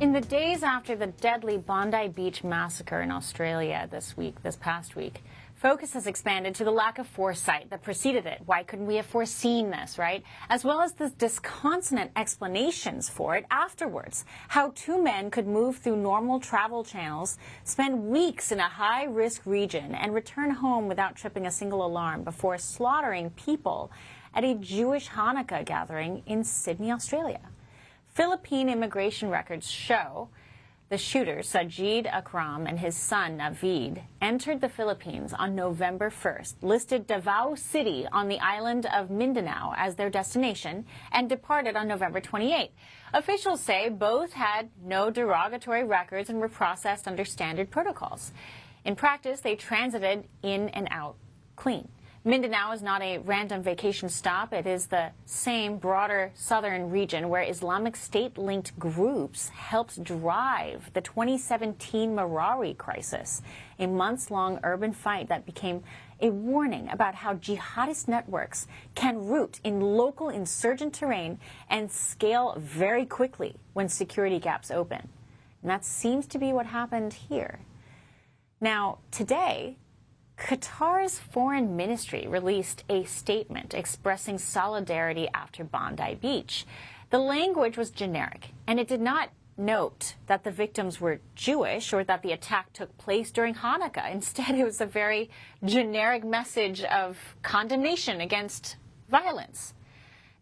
In the days after the deadly Bondi Beach massacre in Australia this past week, focus has expanded to the lack of foresight that preceded it. Why couldn't we have foreseen this, right? As well as the disconsolate explanations for it afterwards. How two men could move through normal travel channels, spend weeks in a high-risk region, and return home without tripping a single alarm before slaughtering people at a Jewish Hanukkah gathering in Sydney, Australia. Philippine immigration records show the shooter, Sajid Akram, and his son, Navid, entered the Philippines on November 1st, listed Davao City on the island of Mindanao as their destination, and departed on November 28th. Officials say both had no derogatory records and were processed under standard protocols. In practice, they transited in and out clean. Mindanao is not a random vacation stop. It is the same broader southern region where Islamic State-linked groups helped drive the 2017 Marawi crisis, a months-long urban fight that became a warning about how jihadist networks can root in local insurgent terrain and scale very quickly when security gaps open. And that seems to be what happened here. Now, today, Qatar's foreign ministry released a statement expressing solidarity after Bondi Beach. The language was generic, and it did not note that the victims were Jewish or that the attack took place during Hanukkah. Instead, it was a very generic message of condemnation against violence.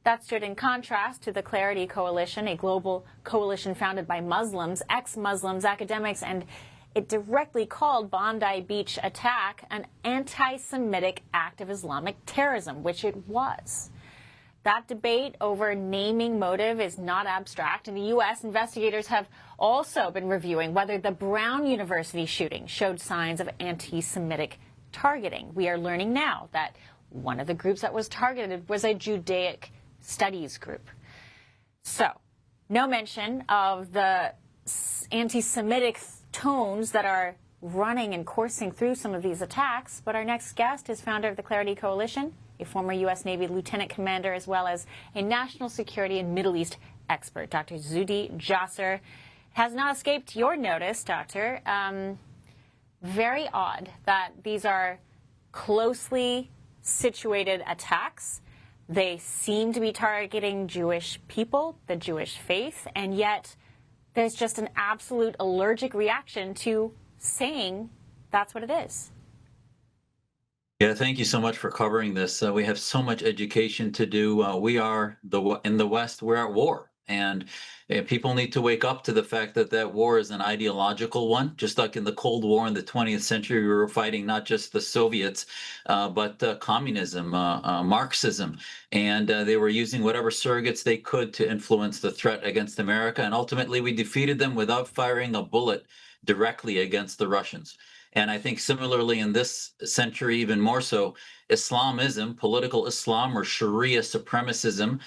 That stood in contrast to the Clarity Coalition, a global coalition founded by Muslims, ex-Muslims, academics, and it directly called Bondi Beach attack an anti-Semitic act of Islamic terrorism, which it was. That debate over naming motive is not abstract. In the U.S., investigators have also been reviewing whether the Brown University shooting showed signs of anti-Semitic targeting. We are learning now that one of the groups that was targeted was a Judaic studies group. So, no mention of the anti-Semitic tones that are running and coursing through some of these attacks. But our next guest is founder of the Clarity Coalition, a former U.S. Navy lieutenant commander, as well as a national security and Middle East expert. Dr. Zuhdi Jasser has not escaped your notice, Doctor. Very odd that these are closely situated attacks. They seem to be targeting Jewish people, the Jewish faith, and yet there's just an absolute allergic reaction to saying that's what it is. Yeah, thank you so much for covering this. We have so much education to do. We are in the West, we're at war. And people need to wake up to the fact that that war is an ideological one. Just like in the Cold War in the 20th century, we were fighting not just the Soviets, but communism, Marxism. And they were using whatever surrogates they could to influence the threat against America. And ultimately, we defeated them without firing a bullet directly against the Russians. And I think similarly in this century, even more so, Islamism, political Islam or Sharia supremacism,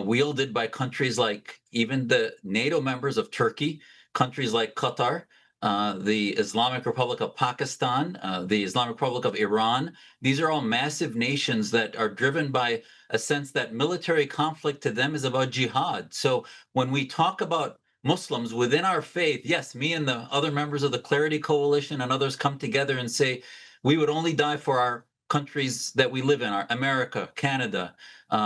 wielded by countries like even the NATO members of Turkey, countries like Qatar, the Islamic Republic of Pakistan, the Islamic Republic of Iran. These are all massive nations that are driven by a sense that military conflict to them is about jihad. So when we talk about Muslims within our faith, yes, me and the other members of the Clarity Coalition and others come together and say we would only die for our countries that we live in, our America, Canada,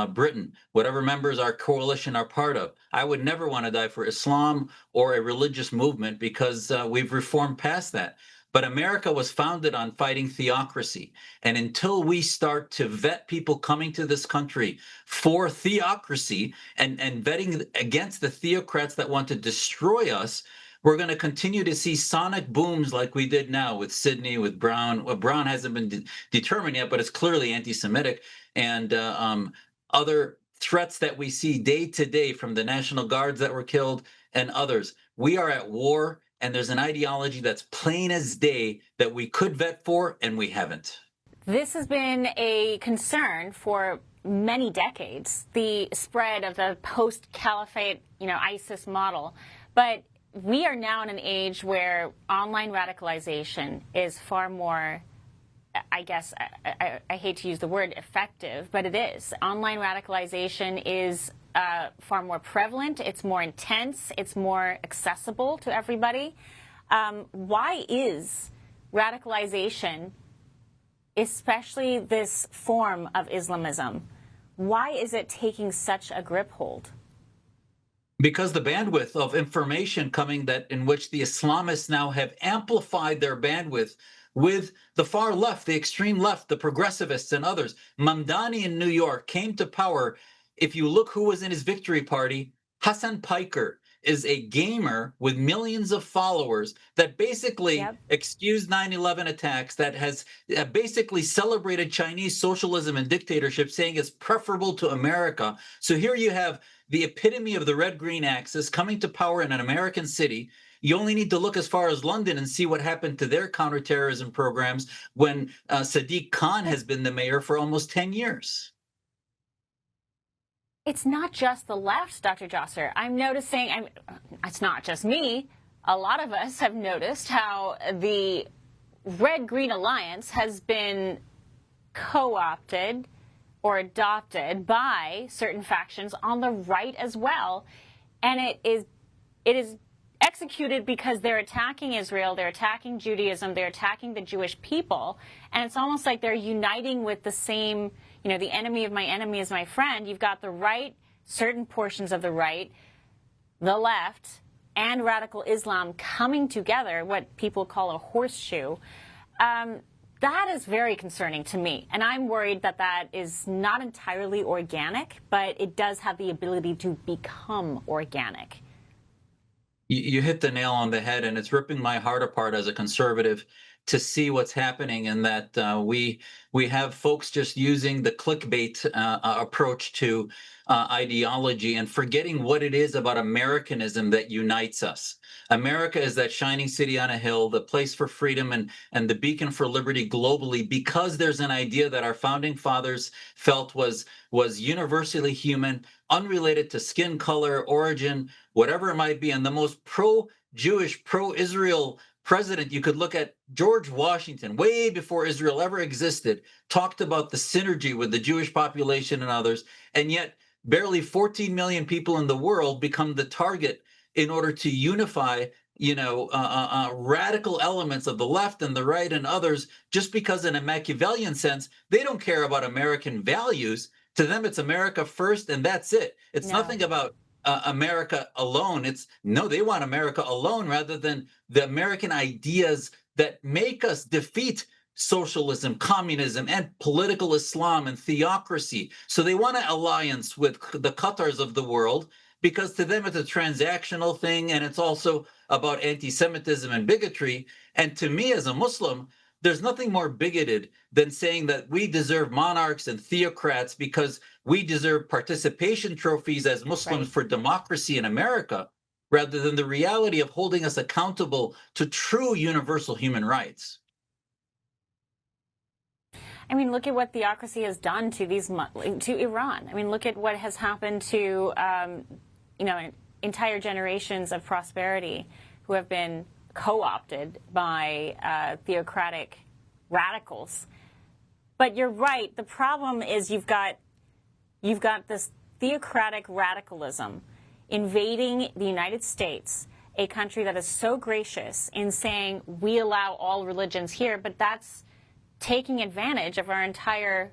Britain, whatever members our coalition are part of. I would never want to die for Islam or a religious movement because we've reformed past that. But America was founded on fighting theocracy. And until we start to vet people coming to this country for theocracy and vetting against the theocrats that want to destroy us, we're going to continue to see sonic booms like we did now with Sydney, with Brown. Well, Brown hasn't been determined yet, but it's clearly anti-Semitic. And other threats that we see day to day from the National Guards that were killed and others. We are at war, and there's an ideology that's plain as day that we could vet for, and we haven't. This has been a concern for many decades, the spread of the post-caliphate, ISIS model. But we are now in an age where online radicalization is far more I guess I hate to use the word effective, but it is. Online radicalization is far more prevalent. It's more intense. It's more accessible to everybody. Why is radicalization, especially this form of Islamism, why is it taking such a grip hold? Because the bandwidth of information coming that in which the Islamists now have amplified their bandwidth with the far left, the extreme left, the progressivists and others. Mamdani in New York came to power. If you look who was in his victory party, Hassan Piker is a gamer with millions of followers that basically excused 9/11 attacks, that has basically celebrated Chinese socialism and dictatorship, saying it's preferable to America. So here you have the epitome of the red-green axis coming to power in an American city. You only need to look as far as London and see what happened to their counterterrorism programs when Sadiq Khan has been the mayor for almost 10 years. It's not just the left, Dr. Jasser. I'm noticing, it's not just me. A lot of us have noticed how the Red-Green Alliance has been co-opted or adopted by certain factions on the right as well. And it is executed because they're attacking Israel, they're attacking Judaism, they're attacking the Jewish people. And it's almost like they're uniting with the same, the enemy of my enemy is my friend. You've got the right, certain portions of the right, the left, and radical Islam coming together, what people call a horseshoe. That is very concerning to me. And I'm worried that that is not entirely organic, but it does have the ability to become organic. You hit the nail on the head, and it's ripping my heart apart as a conservative to see what's happening, and that we have folks just using the clickbait approach to ideology and forgetting what it is about Americanism that unites us. America is that shining city on a hill, the place for freedom and the beacon for liberty globally, because there's an idea that our founding fathers felt was universally human, unrelated to skin color, origin, whatever it might be. And the most pro-Jewish, pro-Israel president you could look at, George Washington, way before Israel ever existed, talked about the synergy with the Jewish population and others, and yet barely 14 million people in the world become the target in order to unify, radical elements of the left and the right and others, just because in a Machiavellian sense, they don't care about American values. To them, it's America first, and that's it. It's nothing about America alone. They want America alone rather than the American ideas that make us defeat socialism, communism, and political Islam and theocracy. So they want an alliance with the Qatars of the world, because to them it's a transactional thing, and it's also about anti-Semitism and bigotry. And to me as a Muslim, there's nothing more bigoted than saying that we deserve monarchs and theocrats because we deserve participation trophies as Muslims for democracy in America, rather than the reality of holding us accountable to true universal human rights. I mean, look at what theocracy has done to Iran. I mean, look at what has happened to, entire generations of prosperity who have been co-opted by theocratic radicals. But you're right. The problem is you've got this theocratic radicalism invading the United States, a country that is so gracious in saying we allow all religions here, but that's taking advantage of our entire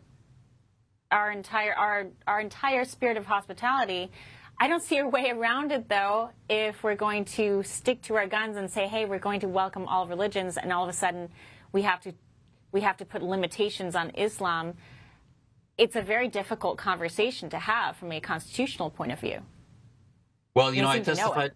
spirit of hospitality. I don't see a way around it, though, if we're going to stick to our guns and say, hey, we're going to welcome all religions, and all of a sudden we have to put limitations on Islam. It's a very difficult conversation to have from a constitutional point of view. Well, I testified.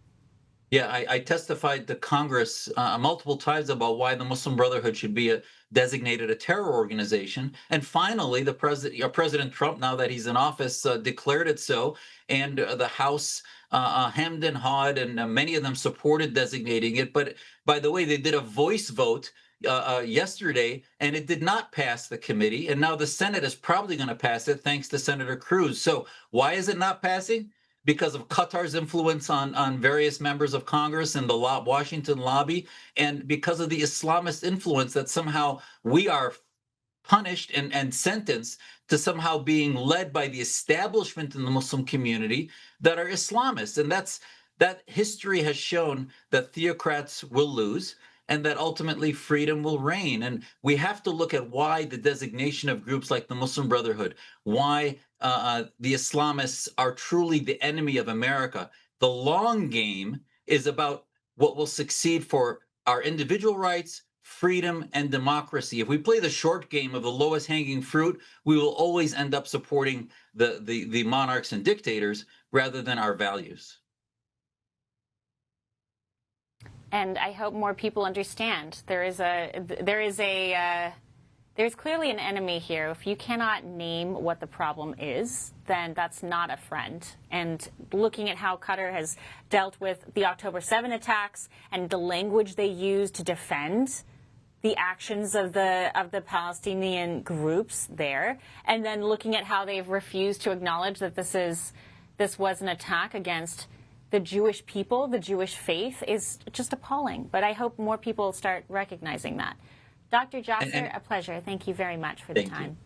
Yeah, I testified to Congress multiple times about why the Muslim Brotherhood should be designated a terror organization. And finally, President Trump, now that he's in office, declared it so. And the House hemmed and hawed, and many of them supported designating it. But by the way, they did a voice vote yesterday, and it did not pass the committee. And now the Senate is probably going to pass it, thanks to Senator Cruz. So why is it not passing? Because of Qatar's influence on various members of Congress and the Washington lobby, and because of the Islamist influence that somehow we are punished and sentenced to somehow being led by the establishment in the Muslim community that are Islamists. And that history has shown that theocrats will lose and that ultimately freedom will reign. And we have to look at why the designation of groups like the Muslim Brotherhood, why the Islamists are truly the enemy of America. The long game is about what will succeed for our individual rights, freedom, and democracy. If we play the short game of the lowest hanging fruit, we will always end up supporting the monarchs and dictators rather than our values. And I hope more people understand there's clearly an enemy here. If you cannot name what the problem is, then that's not a friend. And looking at how Qatar has dealt with the October 7 attacks and the language they use to defend the actions of the Palestinian groups there, and then looking at how they've refused to acknowledge that this was an attack against the Jewish people, the Jewish faith, is just appalling. But I hope more people start recognizing that. Dr. Jasser, a pleasure. Thank you very much for the time.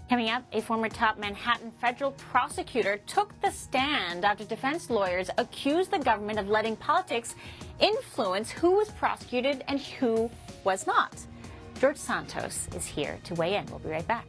Coming up, a former top Manhattan federal prosecutor took the stand after defense lawyers accused the government of letting politics influence who was prosecuted and who was not. George Santos is here to weigh in. We'll be right back.